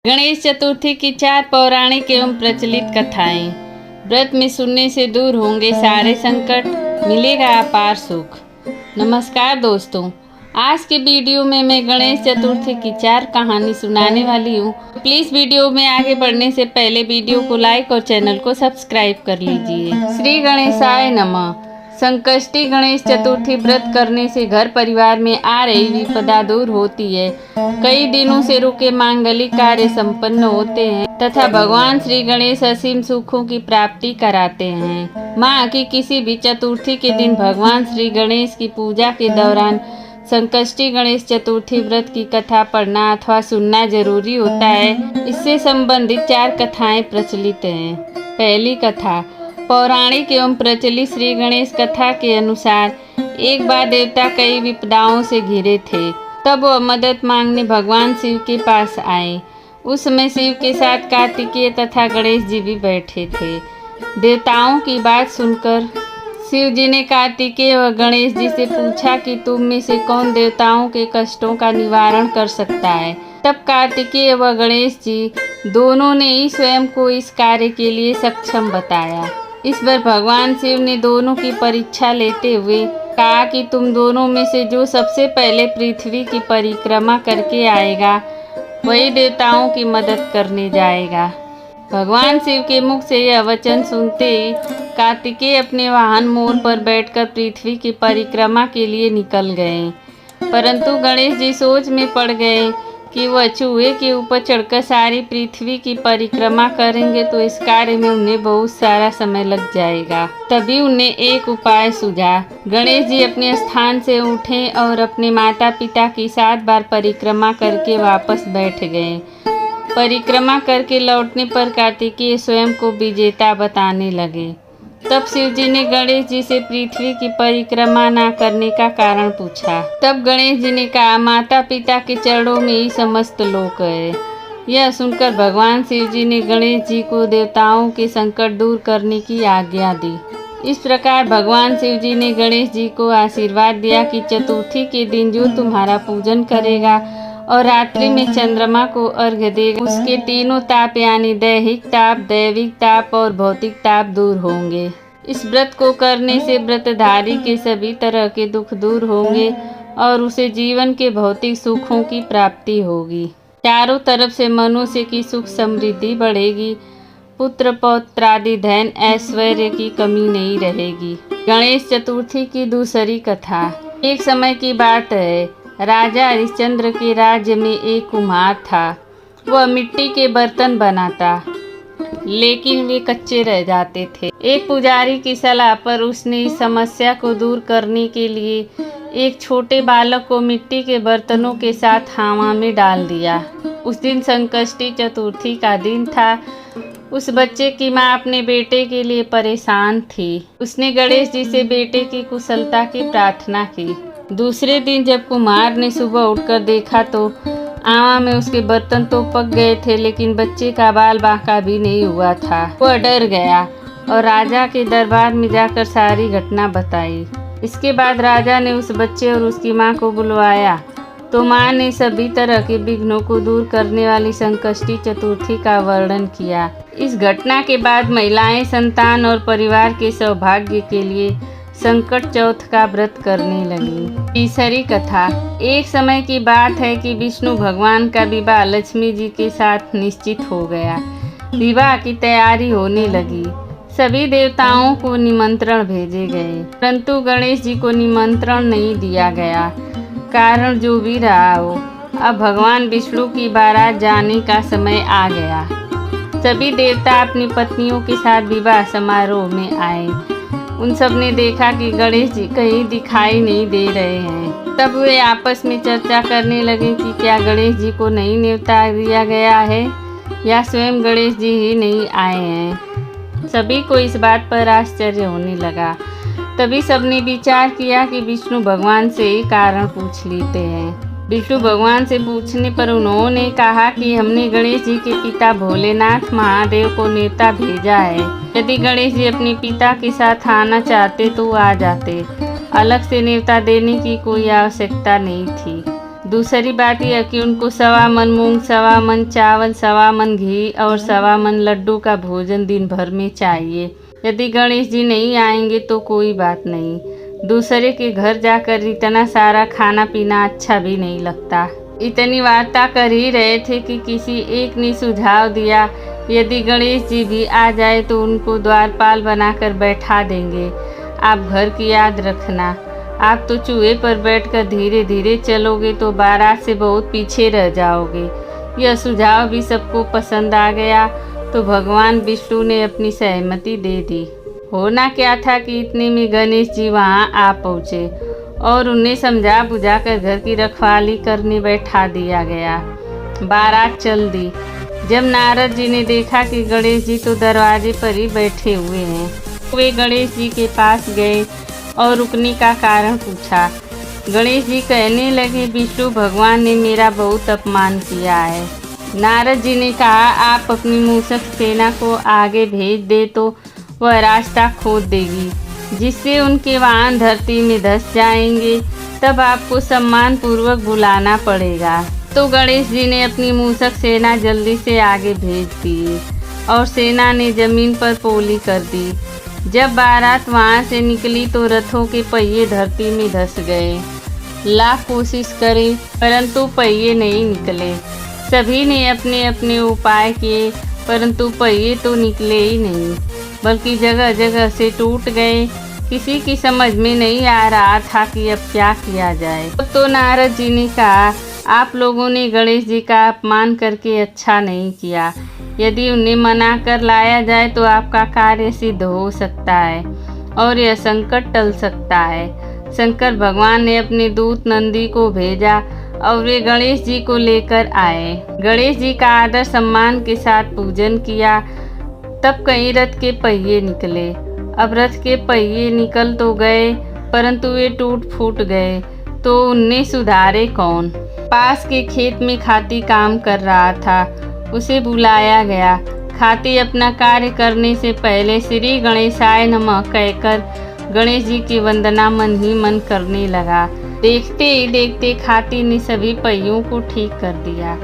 गणेश चतुर्थी की 4 पौराणिक एवं प्रचलित कथाएं। व्रत में सुनने से दूर होंगे सारे संकट, मिलेगा अपार सुख। नमस्कार दोस्तों, आज के वीडियो में मैं गणेश चतुर्थी की 4 कहानी सुनाने वाली हूँ। प्लीज वीडियो में आगे बढ़ने से पहले वीडियो को लाइक और चैनल को सब्सक्राइब कर लीजिए। श्री गणेशाय नमः। संकष्टी गणेश चतुर्थी व्रत करने से घर परिवार में आ रही विपदा दूर होती है। कई दिनों से रुके मांगलिक कार्य संपन्न होते हैं तथा भगवान श्री गणेश असीम सुखों की प्राप्ति कराते हैं। माँ की किसी भी चतुर्थी के दिन भगवान श्री गणेश की पूजा के दौरान संकष्टी गणेश चतुर्थी व्रत की कथा पढ़ना अथवा सुनना जरूरी होता है। इससे संबंधित 4 कथाएं प्रचलित हैं। पहली कथा, पौराणिक एवं प्रचलित श्री गणेश कथा के अनुसार एक बार देवता कई विपदाओं से घिरे थे। तब वह मदद मांगने भगवान शिव के पास आए। उस समय शिव के साथ कार्तिकेय तथा गणेश जी भी बैठे थे। देवताओं की बात सुनकर शिव जी ने कार्तिकेय व गणेश जी से पूछा कि तुम में से कौन देवताओं के कष्टों का निवारण कर सकता है। तब कार्तिकेय व गणेश जी दोनों ने ही स्वयं को इस कार्य के लिए सक्षम बताया। इस बार भगवान शिव ने दोनों की परीक्षा लेते हुए कहा कि तुम दोनों में से जो सबसे पहले पृथ्वी की परिक्रमा करके आएगा वही देवताओं की मदद करने जाएगा। भगवान शिव के मुख से यह वचन सुनते ही कार्तिकेय अपने वाहन मोर पर बैठकर पृथ्वी की परिक्रमा के लिए निकल गए। परंतु गणेश जी सोच में पड़ गए कि वह चूहे के ऊपर चढ़कर सारी पृथ्वी की परिक्रमा करेंगे तो इस कार्य में उन्हें बहुत सारा समय लग जाएगा। तभी उन्हें एक उपाय सूझा। गणेश जी अपने स्थान से उठे और अपने माता पिता की 7 बार परिक्रमा करके वापस बैठ गए। परिक्रमा करके लौटने पर कार्तिकेय स्वयं को विजेता बताने लगे। तब शिव जी ने गणेश जी से पृथ्वी की परिक्रमा न करने का कारण पूछा। तब गणेश जी ने कहा, माता पिता के चरणों में ही समस्त लोक है। यह सुनकर भगवान शिव जी ने गणेश जी को देवताओं के संकट दूर करने की आज्ञा दी। इस प्रकार भगवान शिव जी ने गणेश जी को आशीर्वाद दिया कि चतुर्थी के दिन जो तुम्हारा पूजन करेगा और रात्रि में चंद्रमा को अर्घ्य देगा उसके तीनों ताप यानी दैहिक ताप, दैविक ताप और भौतिक ताप दूर होंगे। इस व्रत को करने से व्रतधारी के सभी तरह के दुख दूर होंगे और उसे जीवन के भौतिक सुखों की प्राप्ति होगी। चारों तरफ से मनुष्य की सुख समृद्धि बढ़ेगी। पुत्र पौत्र आदि धन ऐश्वर्य की कमी नहीं रहेगी। गणेश चतुर्थी की दूसरी कथा। एक समय की बात है, राजा हरिश्चंद्र के राज्य में एक कुम्हार था। वह मिट्टी के बर्तन बनाता, लेकिन वे कच्चे रह जाते थे। एक पुजारी की सलाह पर उसने इस समस्या को दूर करने के लिए एक छोटे बालक को मिट्टी के बर्तनों के साथ हवा में डाल दिया। उस दिन संकष्टी चतुर्थी का दिन था। उस बच्चे की माँ अपने बेटे के लिए परेशान थी। उसने गणेश जी से बेटे की कुशलता की प्रार्थना की। दूसरे दिन जब कुम्हार ने सुबह उठकर देखा तो आमा में उसके बर्तन तो पक गए थे, लेकिन बच्चे का बाल बांका भी नहीं हुआ था। वह डर गया और राजा के दरबार में जाकर सारी घटना बताई। इसके बाद राजा ने उस बच्चे और उसकी माँ को बुलवाया तो माँ ने सभी तरह के विघ्नों को दूर करने वाली संकष्टी चतुर्थी का वर्णन किया। इस घटना के बाद महिलाएं संतान और परिवार के सौभाग्य के लिए संकट चौथ का व्रत करने लगी। तीसरी कथा। एक समय की बात है कि विष्णु भगवान का विवाह लक्ष्मी जी के साथ निश्चित हो गया। विवाह की तैयारी होने लगी। सभी देवताओं को निमंत्रण भेजे गए, परंतु गणेश जी को निमंत्रण नहीं दिया गया। कारण जो भी रहा हो, अब भगवान विष्णु की बारात जाने का समय आ गया। सभी देवता अपनी पत्नियों के साथ विवाह समारोह में आए। उन सब ने देखा कि गणेश जी कहीं दिखाई नहीं दे रहे हैं। तब वे आपस में चर्चा करने लगे कि क्या गणेश जी को नहीं न्योता दिया गया है या स्वयं गणेश जी ही नहीं आए हैं। सभी को इस बात पर आश्चर्य होने लगा। तभी सबने विचार किया कि विष्णु भगवान से ही कारण पूछ लेते हैं। विष्णु भगवान से पूछने पर उन्होंने कहा कि हमने गणेश जी के पिता भोलेनाथ महादेव को न्योता भेजा है। यदि गणेश जी अपने पिता के साथ आना चाहते तो आ जाते। अलग से न्योता देने की कोई आवश्यकता नहीं थी। दूसरी बात यह कि उनको 1.25 मन मूंग, 1.25 मन चावल, 1.25 मन घी और 1.25 मन लड्डू का भोजन दिन भर में चाहिए। यदि गणेश जी नहीं आएंगे तो कोई बात नहीं, दूसरे के घर जाकर इतना सारा खाना पीना अच्छा भी नहीं लगता। इतनी वार्ता कर ही रहे थे कि किसी एक ने सुझाव दिया, यदि गणेश जी भी आ जाए तो उनको द्वारपाल बनाकर बैठा देंगे। आप घर की याद रखना, आप तो चूहे पर बैठकर धीरे धीरे चलोगे तो बारात से बहुत पीछे रह जाओगे। यह सुझाव भी सबको पसंद आ गया तो भगवान विष्णु ने अपनी सहमति दे दी। होना क्या था कि इतने में गणेश जी वहाँ आ पहुँचे और उन्हें समझा बुझाकर घर की रखवाली करने बैठा दिया गया। बारात चल दी। जब नारद जी ने देखा कि गणेश जी तो दरवाजे पर ही बैठे हुए हैं, वे गणेश जी के पास गए और रुकने का कारण पूछा। गणेश जी कहने लगे, विष्णु भगवान ने मेरा बहुत अपमान किया है। नारद जी ने कहा, आप अपनी मूषक सेना को आगे भेज दे तो वह रास्ता खोद देगी, जिससे उनके वाहन धरती में धंस जाएंगे। तब आपको सम्मान पूर्वक बुलाना पड़ेगा। तो गणेश जी ने अपनी मूषक सेना जल्दी से आगे भेज दी और सेना ने जमीन पर पोली कर दी। जब बारात वहाँ से निकली तो रथों के पहिए धरती में धंस गए। लाख कोशिश करे परंतु पहिए नहीं निकले। सभी ने अपने अपने उपाय किए परंतु पहिए तो निकले ही नहीं, बल्कि जगह जगह से टूट गए। किसी की समझ में नहीं आ रहा था कि अब क्या किया जाए। तो नारद जी ने कहा, आप लोगों ने गणेश जी का अपमान करके अच्छा नहीं किया। यदि उन्हें मना कर लाया जाए तो आपका कार्य सिद्ध हो सकता है और यह संकट टल सकता है। शंकर भगवान ने अपने दूत नंदी को भेजा और वे गणेश जी को लेकर आए। गणेश जी का आदर सम्मान के साथ पूजन किया। तब कई रथ के पहिए निकले। अब रथ के पहिए निकल तो गए परंतु वे टूट फूट गए, तो उन्हें सुधारे कौन। पास के खेत में खाती काम कर रहा था, उसे बुलाया गया। खाती अपना कार्य करने से पहले श्री गणेशाय नमः कहकर गणेश जी की वंदना मन ही मन करने लगा। देखते ही देखते खाती ने सभी पहियों को ठीक कर दिया।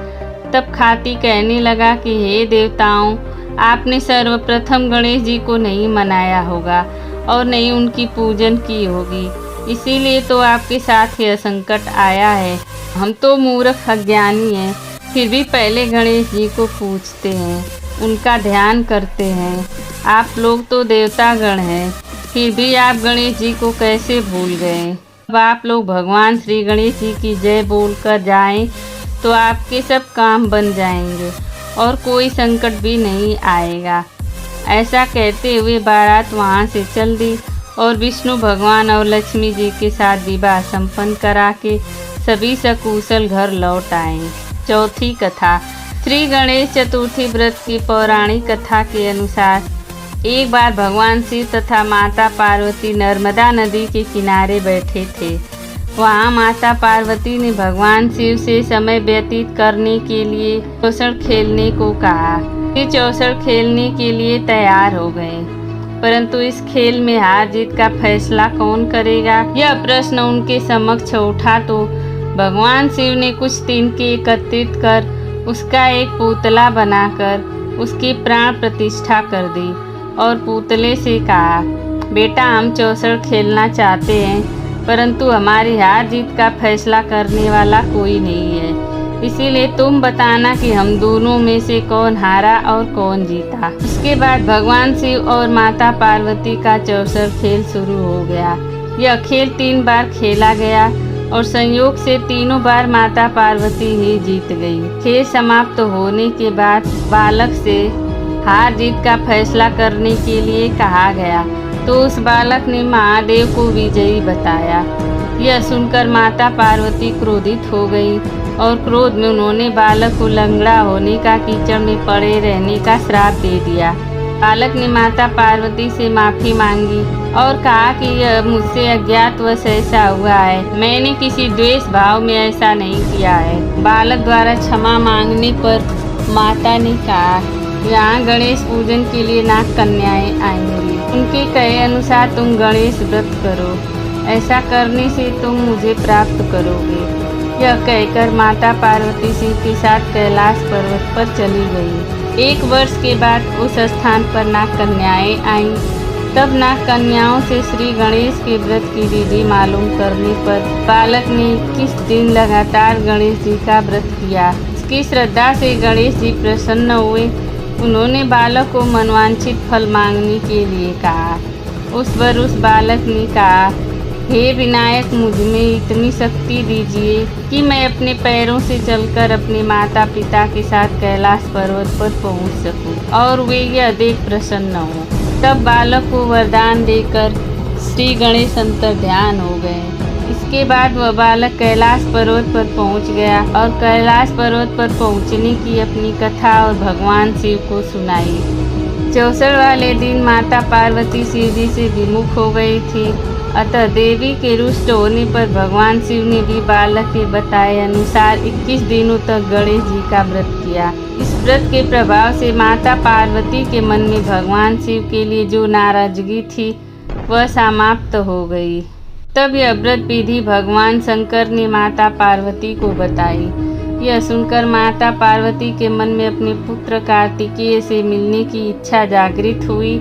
तब खाती कहने लगा कि हे देवताओं, आपने सर्वप्रथम गणेश जी को नहीं मनाया होगा और नहीं उनकी पूजन की होगी, इसीलिए तो आपके साथ यह संकट आया है। हम तो मूर्ख अज्ञानी हैं, फिर भी पहले गणेश जी को पूजते हैं, उनका ध्यान करते हैं। आप लोग तो देवता गण हैं, फिर भी आप गणेश जी को कैसे भूल गए। अब आप लोग भगवान श्री गणेश जी की जय बोलकर जाएं तो आपके सब काम बन जाएंगे और कोई संकट भी नहीं आएगा। ऐसा कहते हुए बारात वहाँ से चल दी और विष्णु भगवान और लक्ष्मी जी के साथ विवाह संपन्न करा के सभी सकुशल घर लौट आए। चौथी कथा। श्री गणेश चतुर्थी व्रत की पौराणिक कथा के अनुसार एक बार भगवान शिव तथा माता पार्वती नर्मदा नदी के किनारे बैठे थे। वहाँ माता पार्वती ने भगवान शिव से समय व्यतीत करने के लिए चौसड़ खेलने को कहा। वे चौसड़ खेलने के लिए तैयार हो गए, परंतु इस खेल में हार जीत का फैसला कौन करेगा, यह प्रश्न उनके समक्ष उठा। तो भगवान शिव ने कुछ तिनके एकत्रित कर उसका एक पुतला बनाकर उसकी प्राण प्रतिष्ठा कर दी और पुतले से कहा, बेटा हम चौसड़ खेलना चाहते हैं परंतु हमारी हार जीत का फैसला करने वाला कोई नहीं है, इसीलिए तुम बताना कि हम दोनों में से कौन हारा और कौन जीता। उसके बाद भगवान शिव और माता पार्वती का चौसड़ खेल शुरू हो गया। यह खेल 3 बार खेला गया और संयोग से तीनों बार माता पार्वती ही जीत गई। खेल समाप्त होने के बाद बालक से हार जीत का फैसला करने के लिए कहा गया, तो उस बालक ने महादेव को विजयी बताया। यह सुनकर माता पार्वती क्रोधित हो गई और क्रोध में उन्होंने बालक को लंगड़ा होने का, कीचड़ में पड़े रहने का श्राप दे दिया। बालक ने माता पार्वती से माफ़ी मांगी और कहा कि यह मुझसे अज्ञातवश ऐसा हुआ है, मैंने किसी द्वेष भाव में ऐसा नहीं किया है। बालक द्वारा क्षमा मांगने पर माता ने कहा, यहाँ गणेश पूजन के लिए नाग कन्याएं आएंगी, उनके कहे अनुसार तुम गणेश व्रत करो, ऐसा करने से तुम मुझे प्राप्त करोगे। यह कहकर माता पार्वती शिव के साथ कैलाश पर्वत पर चली गई। 1 वर्ष के बाद उस स्थान पर नाग कन्याएं आईं। तब नाग कन्याओं से श्री गणेश के व्रत की विधि मालूम करने पर बालक ने 21 दिन लगातार गणेश जी का व्रत किया। इसकी श्रद्धा से गणेश जी प्रसन्न हुए। उन्होंने बालक को मनवांछित फल मांगने के लिए कहा। उस बालक ने कहा, हे विनायक, मुझ में इतनी शक्ति दीजिए कि मैं अपने पैरों से चलकर अपने माता पिता के साथ कैलाश पर्वत पर पहुंच सकूं और वे यह देख प्रसन्न हों। तब बालक को वरदान देकर श्री गणेश अंतर्ध्यान हो गए। इसके बाद वह बालक कैलाश पर्वत पर पहुंच गया और कैलाश पर्वत पर पहुंचने की अपनी कथा और भगवान शिव को सुनाई। चौसर वाले दिन माता पार्वती शिव जी से विमुख हो गई थी, अतः देवी के रुष्ट होने पर भगवान शिव ने भी बालक के बताए अनुसार 21 दिनों तक गणेश जी का व्रत किया। इस व्रत के प्रभाव से माता पार्वती के मन में भगवान शिव के लिए जो नाराजगी थी वह समाप्त हो गई। तब यह व्रत विधि भगवान शंकर ने माता पार्वती को बताई। यह सुनकर माता पार्वती के मन में अपने पुत्र कार्तिकेय से मिलने की इच्छा जागृत हुई।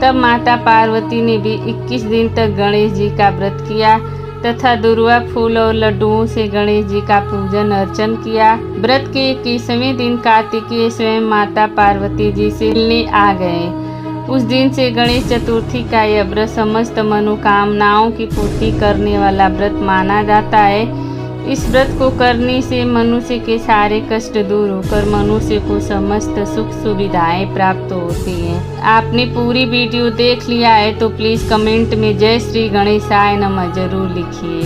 तब माता पार्वती ने भी 21 दिन तक गणेश जी का व्रत किया तथा दुर्वा फूल और लड्डुओं से गणेश जी का पूजन अर्चन किया। व्रत के 21वें दिन कार्तिकेय स्वयं माता पार्वती जी से मिलने आ गए। उस दिन से गणेश चतुर्थी का यह व्रत समस्त मनोकामनाओं की पूर्ति करने वाला व्रत माना जाता है। इस व्रत को करने से मनुष्य के सारे कष्ट दूर होकर मनुष्य को समस्त सुख सुविधाएं प्राप्त होती हैं। आपने पूरी वीडियो देख लिया है तो प्लीज़ कमेंट में जय श्री गणेशाय नमः जरूर लिखिए।